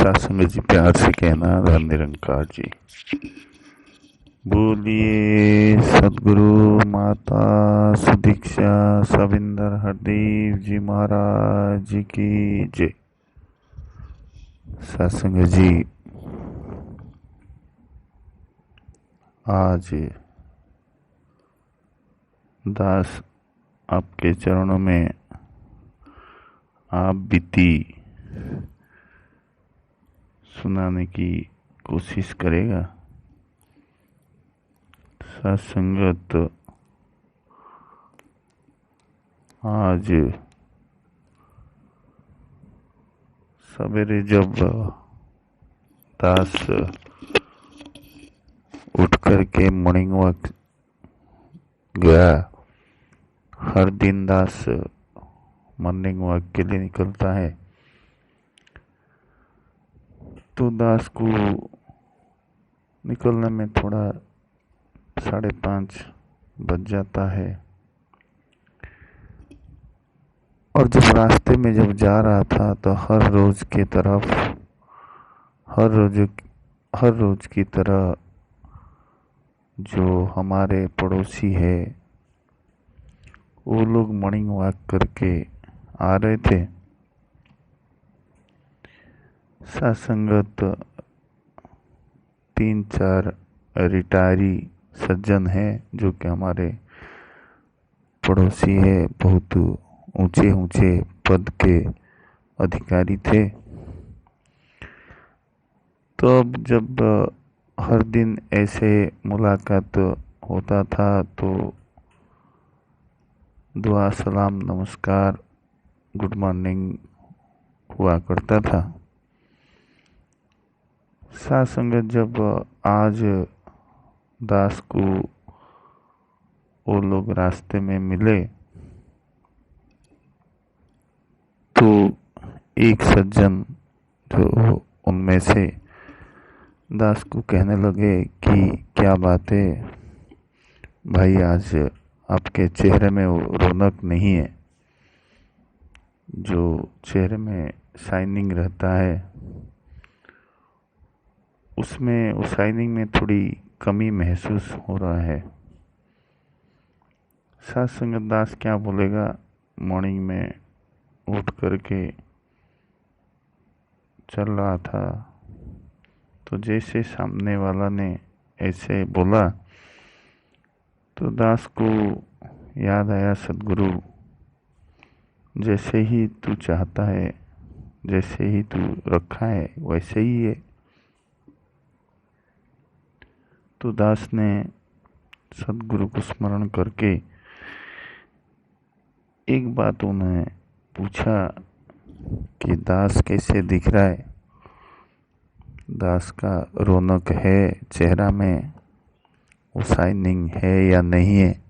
सत्संग जी प्यार से कहना धन निरंकार जी। बोलिए सदगुरु माता सुदीक्षा सविंदर हरदेव जी महाराज जी की जय। सत्संग जी, आज दास आपके चरणों में आप बीती सुनाने की कोशिश करेगा। सत्संगत आज सवेरे जब दास उठ करके मॉर्निंग वॉक गया, हर दिन दास मॉर्निंग वॉक के लिए निकलता है, तो दास को निकलने में थोड़ा 5:30 बज जाता है। और जब रास्ते में जब जा रहा था तो हर रोज की तरह जो हमारे पड़ोसी है वो लोग मॉर्निंग वॉक करके आ रहे थे। सत्संगत 3-4 रिटायरी सज्जन हैं जो कि हमारे पड़ोसी है, बहुत ऊंचे ऊंचे पद के अधिकारी थे। तो अब जब हर दिन ऐसे मुलाकात होता था तो दुआ सलाम नमस्कार गुड मॉर्निंग हुआ करता था। साथ संगत जब आज दास को वो लोग रास्ते में मिले तो एक सज्जन जो उनमें से दास को कहने लगे कि क्या बात है भाई, आज आपके चेहरे में वो रौनक नहीं है, जो चेहरे में शाइनिंग रहता है उसमें, उस शाइनिंग में थोड़ी कमी महसूस हो रहा है। सत्संग दास क्या बोलेगा, मॉर्निंग में उठ करके चल रहा था तो जैसे सामने वाला ने ऐसे बोला तो दास को याद आया, सदगुरु जैसे ही तू चाहता है, जैसे ही तू रखा है वैसे ही है। तो दास ने सदगुरु को स्मरण करके एक बात उन्हें पूछा कि दास कैसे दिख रहा है, दास का रौनक है चेहरा में, वो शाइनिंग है या नहीं है,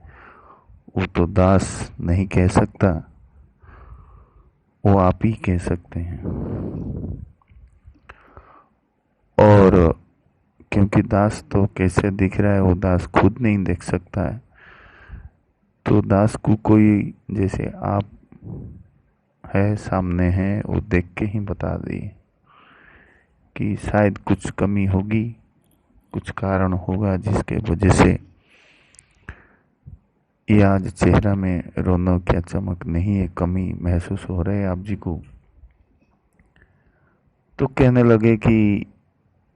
वो तो दास नहीं कह सकता, वो आप ही कह सकते हैं। और क्योंकि दास तो कैसे दिख रहा है वो दास खुद नहीं देख सकता है, तो दास को कोई जैसे आप है सामने हैं वो देख के ही बता दिए कि शायद कुछ कमी होगी, कुछ कारण होगा जिसके वजह से ये आज चेहरा में रौनक या चमक नहीं है, कमी महसूस हो रही है आप जी को। तो कहने लगे कि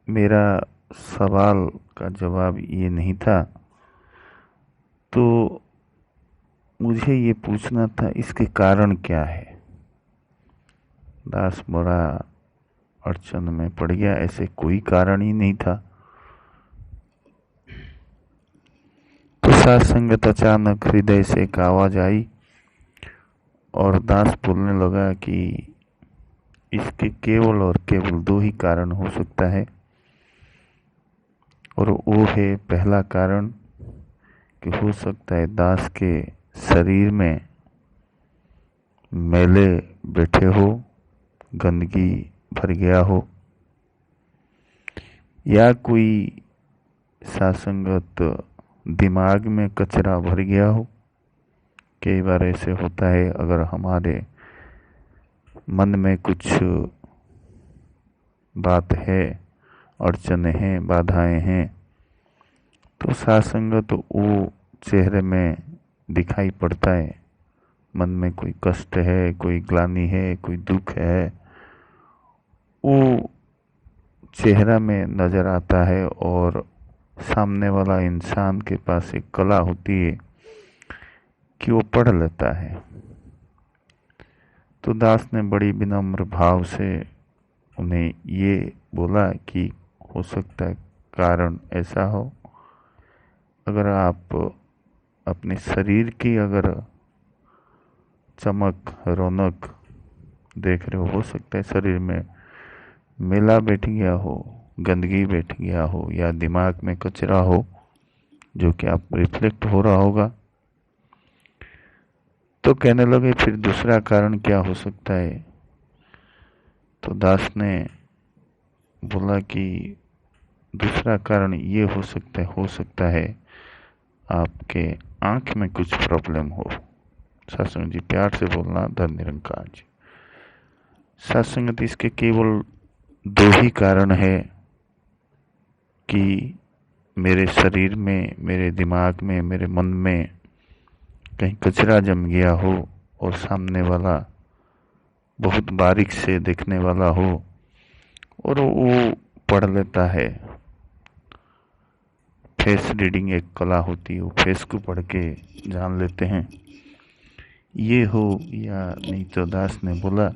मेरा सवाल का जवाब ये नहीं था, तो मुझे ये पूछना था इसके कारण क्या है। दास बड़ा अड़चन में पड़ गया, ऐसे कोई कारण ही नहीं था। तो सत्संगत अचानक हृदय से एक आवाज आई और दास बोलने लगा कि इसके केवल और केवल 2 ही कारण हो सकता है, और वो है पहला कारण कि हो सकता है दास के शरीर में मैले बैठे हो, गंदगी भर गया हो, या कोई सासंगत दिमाग में कचरा भर गया हो। कई बार ऐसे होता है, अगर हमारे मन में कुछ बात है, अड़चने हैं, बाधाएं हैं, तो सासंग तो वो चेहरे में दिखाई पड़ता है। मन में कोई कष्ट है, कोई ग्लानि है, कोई दुख है, वो चेहरा में नजर आता है। और सामने वाला इंसान के पास एक कला होती है कि वो पढ़ लेता है। तो दास ने बड़ी विनम्र भाव से उन्हें ये बोला कि हो सकता है कारण ऐसा हो, अगर आप अपने शरीर की अगर चमक रौनक देख रहे हो सकता है शरीर में मेला बैठ गया हो, गंदगी बैठ गया हो, या दिमाग में कचरा हो जो कि आप रिफ्लेक्ट हो रहा होगा। तो कहने लगे फिर दूसरा कारण क्या हो सकता है। तो दास ने बोला कि दूसरा कारण ये हो सकता है आपके आंख में कुछ प्रॉब्लम हो। सत्संग जी प्यार से बोलना, धन निरंकार जी। सत्संगत इसके केवल दो ही कारण है कि मेरे शरीर में, मेरे दिमाग में, मेरे मन में कहीं कचरा जम गया हो और सामने वाला बहुत बारीक से देखने वाला हो और वो पढ़ लेता है। फेस रीडिंग एक कला होती है, वो फेस को पढ़ के जान लेते हैं, ये हो या नहीं। तो दास ने बोला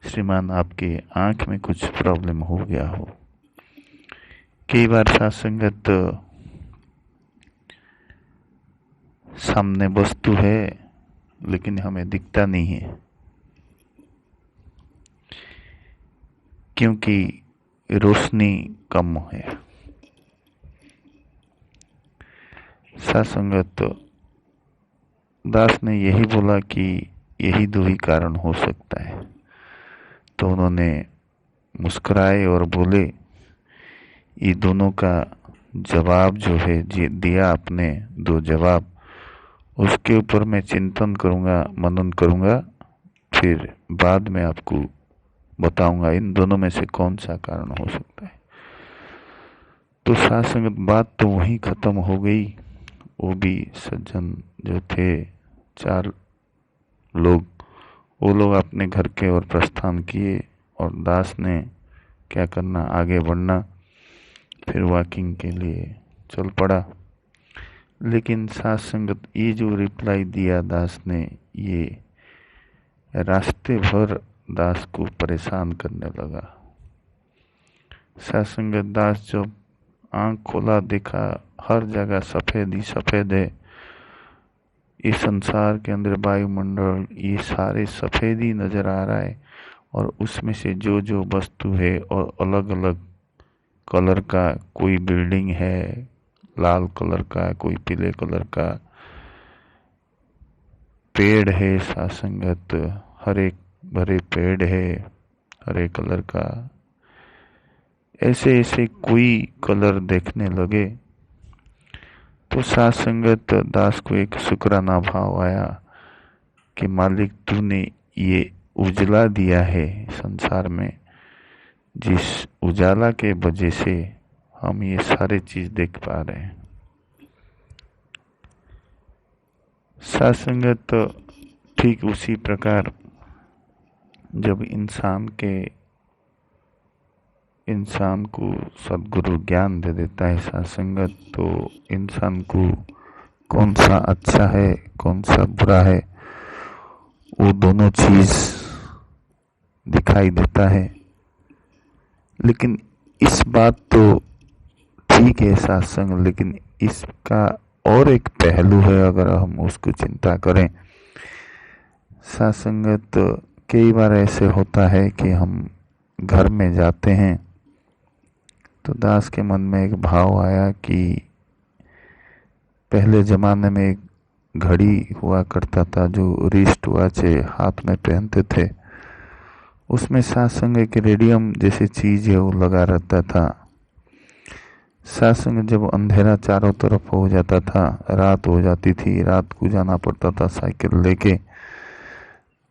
श्रीमान आपके आंख में कुछ प्रॉब्लम हो गया हो। कई बार सत्संगत सामने वस्तु है लेकिन हमें दिखता नहीं है, क्योंकि रोशनी कम है। सत्संगत दास ने यही बोला कि यही दो ही कारण हो सकता है। तो उन्होंने मुस्कुराए और बोले ये दोनों का जवाब जो है दिया आपने, दो जवाब, उसके ऊपर मैं चिंतन करूँगा, मनन करूँगा, फिर बाद में आपको बताऊंगा इन दोनों में से कौन सा कारण हो सकता है। तो सत्संगत बात तो वहीं खत्म हो गई। वो भी सज्जन जो थे 4 लोग, वो लोग अपने घर के और प्रस्थान किए और दास ने क्या करना, आगे बढ़ना, फिर वॉकिंग के लिए चल पड़ा। लेकिन सत्संगत ये जो रिप्लाई दिया दास ने, ये रास्ते भर दास को परेशान करने लगा। सत्संगत दास जब आंख खोला, देखा हर जगह सफेद ही सफेद है। इस संसार के अंदर वायुमंडल ये सारे सफेद ही नजर आ रहा है और उसमें से जो जो वस्तु है और अलग अलग कलर का, कोई बिल्डिंग है लाल कलर का, कोई पीले कलर का, पेड़ है सत्संगत, हरे भरे पेड़ है हरे कलर का, ऐसे ऐसे कोई कलर देखने लगे। तो सत्संगत दास को एक शुक्राना भाव आया कि मालिक तूने ये उजला दिया है संसार में, जिस उजाला के वजह से हम ये सारे चीज देख पा रहे हैं। सत्संगत ठीक उसी प्रकार जब इंसान को सद्गुरु ज्ञान दे देता है सत्संगत, तो इंसान को कौन सा अच्छा है कौन सा बुरा है वो दोनों चीज दिखाई देता है। लेकिन इस बात तो ठीक है सत्संग, लेकिन इसका और एक पहलू है अगर हम उसको चिंता करें। सत्संगत कई बार ऐसे होता है कि हम घर में जाते हैं तो दास के मन में एक भाव आया कि पहले जमाने में एक घड़ी हुआ करता था जो रिस्ट वॉच हाथ में पहनते थे, उसमें सत्संग एक रेडियम जैसी चीज है वो लगा रहता था। सत्संग जब अंधेरा चारों तरफ हो जाता था, रात हो जाती थी, रात को जाना पड़ता था साइकिल लेके,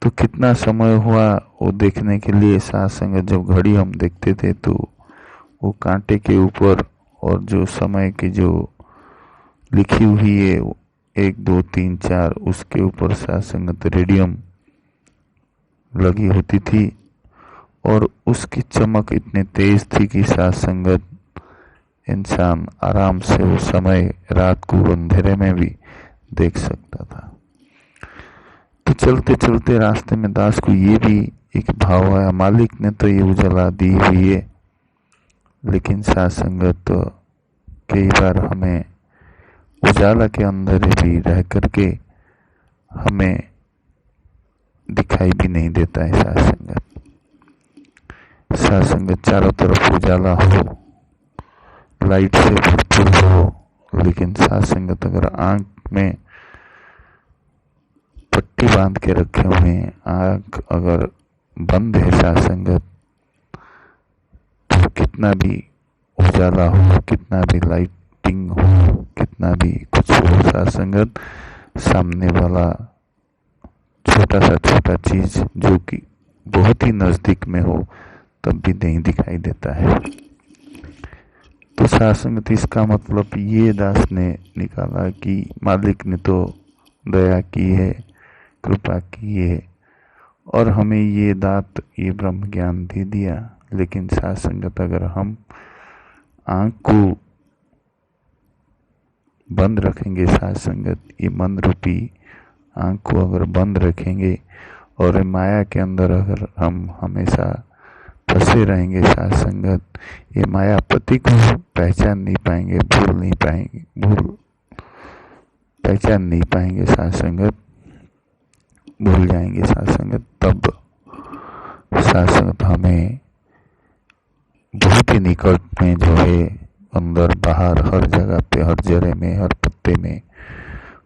तो कितना समय हुआ वो देखने के लिए साथ संगत। जब घड़ी हम देखते थे तो वो कांटे के ऊपर और जो समय की जो लिखी हुई है 1 2 3 4 उसके ऊपर साथ संगत रेडियम लगी होती थी और उसकी चमक इतनी तेज थी कि साथ संगत इंसान आराम से वो समय रात को अंधेरे में भी देख सकता था। तो चलते चलते रास्ते में दास को ये भी एक भाव आया, मालिक ने तो ये उजाला दी हुई है, लेकिन साथ संगत तो कई बार हमें उजाला के अंदर भी रह करके हमें दिखाई भी नहीं देता है। साथ संगत चारों तरफ उजाला हो, लाइट से भरपूर हो, लेकिन साथ संगत अगर आंख में पट्टी बांध के रखे हुए हैं, आंख अगर बंद है साथ संगत, तो कितना भी उजाला हो, कितना भी लाइटिंग हो, कितना भी कुछ हो साथ संगत, सामने वाला छोटा सा छोटा चीज जो कि बहुत ही नजदीक में हो तब भी नहीं दिखाई देता है। तो साथ संगत इसका मतलब ये दास ने निकाला कि मालिक ने तो दया की है, कृपा की है और हमें ये दात ये ब्रह्म ज्ञान दे दिया, लेकिन साथ संगत अगर हम आंख को बंद रखेंगे, साथ संगत ये मन रूपी आंख को अगर बंद रखेंगे और माया के अंदर अगर हम हमेशा फंसे रहेंगे साथ संगत, ये मायापति को पहचान नहीं पाएंगे, पहचान नहीं पाएंगे साथ संगत, भूल जाएंगे साथ संगत। तब साथ संगत हमें बहुत ही निकट में जो है, अंदर बाहर हर जगह पे, हर जरे में, हर पत्ते में,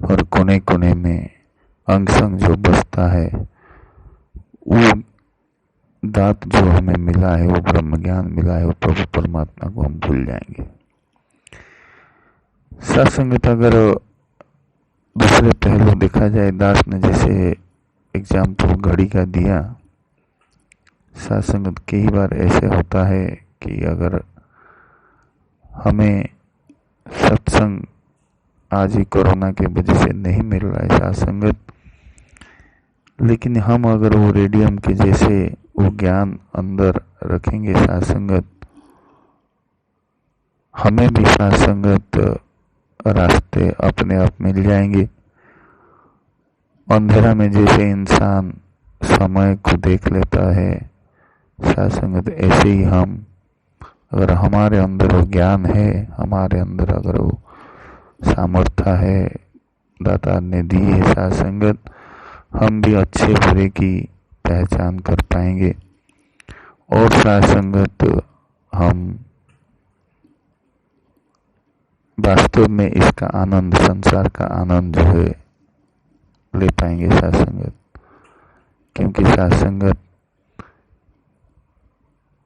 हर कोने कोने में अंग संग जो बसता है, वो दात जो हमें मिला है, वो ब्रह्म ज्ञान मिला है, वो प्रभु परमात्मा को हम भूल जाएंगे। साथ संगत अगर दूसरे पहलू देखा जाए, दास ने जैसे एग्जाम्पल घड़ी का दिया, साथ संगत कई बार ऐसे होता है कि अगर हमें सत्संग आज ही कोरोना के वजह से नहीं मिल रहा है साथ संगत, लेकिन हम अगर वो रेडियम के जैसे वो ज्ञान अंदर रखेंगे साथ संगत, हमें भी साथ संगत रास्ते अपने आप मिल जाएंगे। अंधेरा में जैसे इंसान समय को देख लेता है साथ संगत, ऐसे ही हम अगर हमारे अंदर वो ज्ञान है, हमारे अंदर अगर वो सामर्थ्य है दाता ने दी है साथ संगत, हम भी अच्छे बुरे की पहचान कर पाएंगे और साथ संगत हम वास्तव में इसका आनंद, संसार का आनंद जो है ले पाएंगे साथ संगत। क्योंकि साथ संगत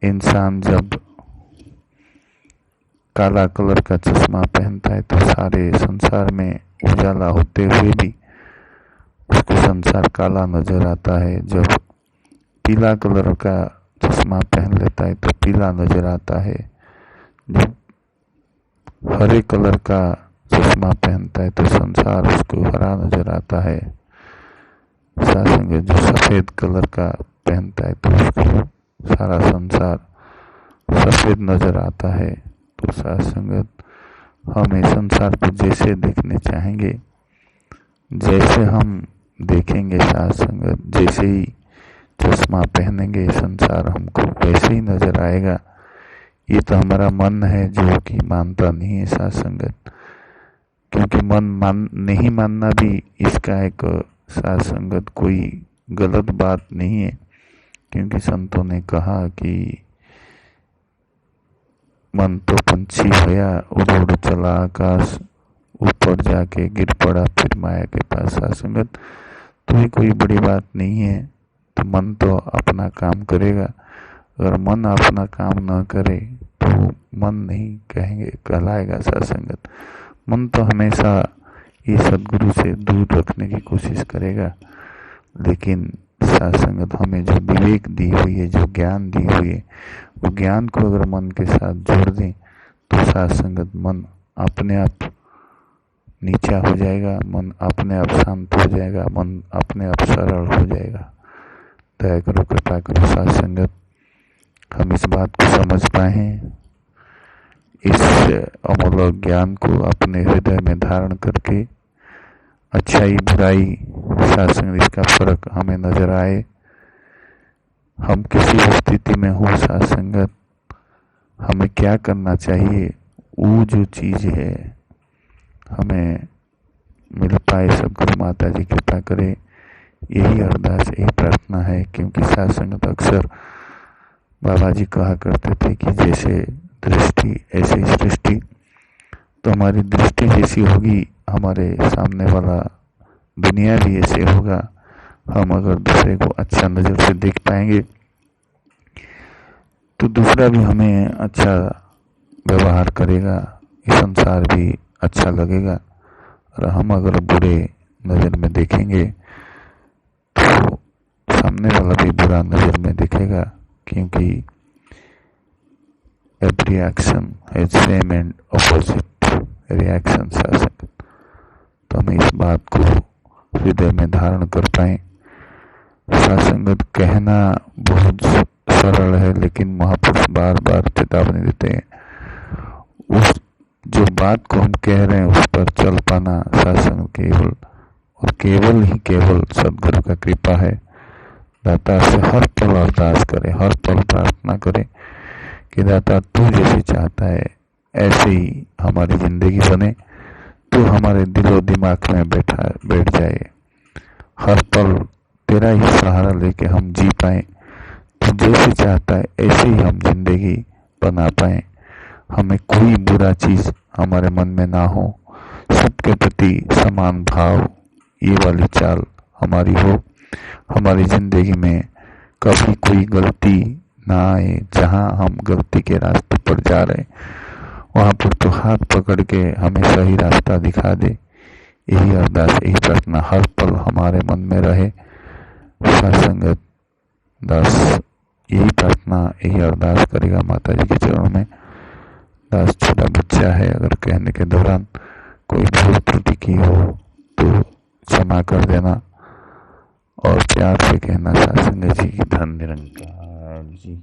इंसान जब काला कलर का चश्मा पहनता है तो सारे संसार में उजाला होते हुए भी उसको संसार काला नजर आता है। जब पीला कलर का चश्मा पहन लेता है तो पीला नजर आता है। जब हरे कलर का चश्मा पहनता है तो संसार उसको हरा नजर आता है। साथ संगत जो सफेद कलर का पहनता है तो उसको सारा संसार सफेद नजर आता है। तो साथ संगत हमें संसार को जैसे देखने चाहेंगे, जैसे हम देखेंगे साथ संगत, जैसे ही चश्मा पहनेंगे संसार हमको वैसे ही नजर आएगा। ये तो हमारा मन है जो कि मानता नहीं है साथ संगत, क्योंकि मन नहीं मानना भी इसका एक साथ संगत कोई गलत बात नहीं है। क्योंकि संतों ने कहा कि मन तो पंछी होया, उड़ उड़ चला आकाश, ऊपर जाके गिर पड़ा फिर माया के पास। साथ संगत तो ये कोई बड़ी बात नहीं है। तो मन तो अपना काम करेगा, अगर मन अपना काम न करे तो मन नहीं कहलाएगा साथ संगत। मन तो हमेशा ये सदगुरु से दूर रखने की कोशिश करेगा, लेकिन साथ संगत हमें जो विवेक दी हुई है, जो ज्ञान दी हुई है, वो ज्ञान को अगर मन के साथ जोड़ दें तो साथ संगत मन अपने आप नीचा हो जाएगा, मन अपने आप शांत हो जाएगा, मन अपने आप सरल हो जाएगा। दया करो, कृपा करो साथ संगत, हम इस बात को समझ पाए, इस अमूल्य ज्ञान को अपने हृदय में धारण करके अच्छाई बुराई साथ संगत इसका फर्क हमें नजर आए। हम किसी स्थिति में हो साथ संगत, हमें क्या करना चाहिए, वो जो चीज है हमें मिल पाए। सदगुरु माता जी कृपा करे, यही अरदास, यही प्रार्थना है। क्योंकि साथ संगत अक्सर बाबा जी कहा करते थे कि जैसे दृष्टि ऐसे ही सृष्टि, तो हमारी दृष्टि जैसी होगी हमारे सामने वाला दुनिया भी ऐसे होगा। हम अगर दूसरे को अच्छा नजर से देख पाएंगे तो दूसरा भी हमें अच्छा व्यवहार करेगा, ये संसार भी अच्छा लगेगा। और हम अगर बुरे नजर में देखेंगे तो सामने वाला भी बुरा नजर में देखेगा। क्योंकि every action has same and opposite reaction. तो हमें इस बात को हृदय में धारण कर पाए। सत्संगत कहना बहुत सरल है, लेकिन महापुरुष बार बार चेतावनी देते हैं। उस जो बात को हम कह रहे हैं उस पर चल पाना सत्संग केवल और केवल ही केवल सदगुरु का कृपा है। दाता से हर पल अरदास करे, हर पल प्रार्थना करे कि दाता तू जैसे चाहता है ऐसे ही हमारी जिंदगी बने, तू हमारे दिलो दिमाग में बैठ जाए। हर पल तेरा ही सहारा लेके हम जी पाए, तू जैसे चाहता है ऐसे ही हम जिंदगी बना पाए। हमें कोई बुरा चीज हमारे मन में ना हो, सबके प्रति समान भाव, ये वाली चाल हमारी हो। हमारी जिंदगी में कभी कोई गलती ना आए। जहां हम गलती के रास्ते पर जा रहे वहां पर तो हाथ पकड़ के हमें सही रास्ता दिखा दे। यही अरदास, यही प्रार्थना हर पल हमारे मन में रहे। सत्संगत दास यही प्रार्थना, यही अरदास करेगा माता जी के चरणों में। दास छोटा बच्चा है, अगर कहने के दौरान कोई भूल त्रुटि की हो तो क्षमा कर देना और प्यार से कहना सत्संग जी की धन निरंकार जी।